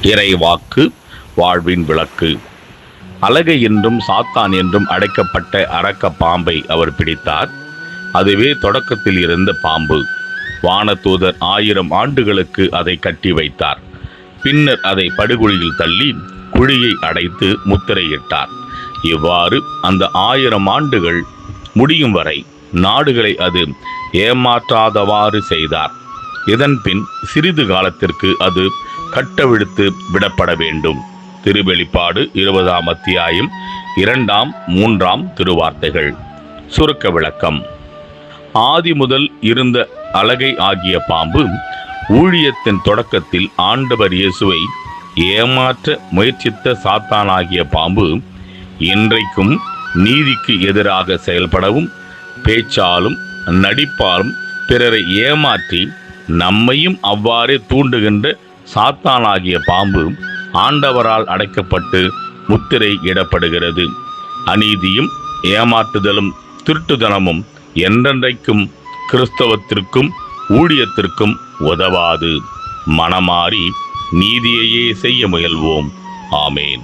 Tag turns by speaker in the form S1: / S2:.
S1: இறைவாக்கு வாழ்வின் விளக்கு. அலகை என்றும் சாத்தான் என்றும் அடைக்கப்பட்ட அரக்க பாம்பை அவர் பிடித்தார். அதுவே தொடக்கத்தில் இருந்த பாம்பு. வானதூதர் 1000 ஆண்டுகளுக்கு அதை கட்டி வைத்தார். பின்னர் அதை படுகொலியில் தள்ளி குழியை அடைத்து முத்திரையிட்டார். இவ்வாறு அந்த 1000 ஆண்டுகள் முடியும் வரை நாடுகளை அது ஏமாற்றாதவாறு செய்தார். இதன் பின் சிறிது காலத்திற்கு அது கட்டவிழ்த்து விடப்பட வேண்டும். திருவெளிப்பாடு 20ஆம் அத்தியாயம் 2, 3 திருவார்த்தைகள். சுருக்க விளக்கம். ஆதி முதல் இருந்த அலகை ஆகிய பாம்பு ஊழியத்தின் தொடக்கத்தில் ஆண்டவர் இயேசுவை ஏமாற்ற முயற்சித்த சாத்தானாகிய பாம்பு இன்றைக்கும் நீதிக்கு எதிராக செயல்படவும் பேச்சாலும் நடிப்பாலும் பிறரை ஏமாற்றி நம்மையும் அவ்வாறே தூண்டுகின்ற சாத்தானாகிய பாம்பு ஆண்டவரால் அடைக்கப்பட்டு முத்திரை இடப்படுகிறது. அநீதியும் ஏமாற்றுதலும் திருட்டுத்தனமும் என்றென்றைக்கும் கிறிஸ்தவத்திற்கும் ஊழியத்திற்கும் உதவாது. மனமாறி நீதியையே செய்ய முயல்வோம். ஆமேன்.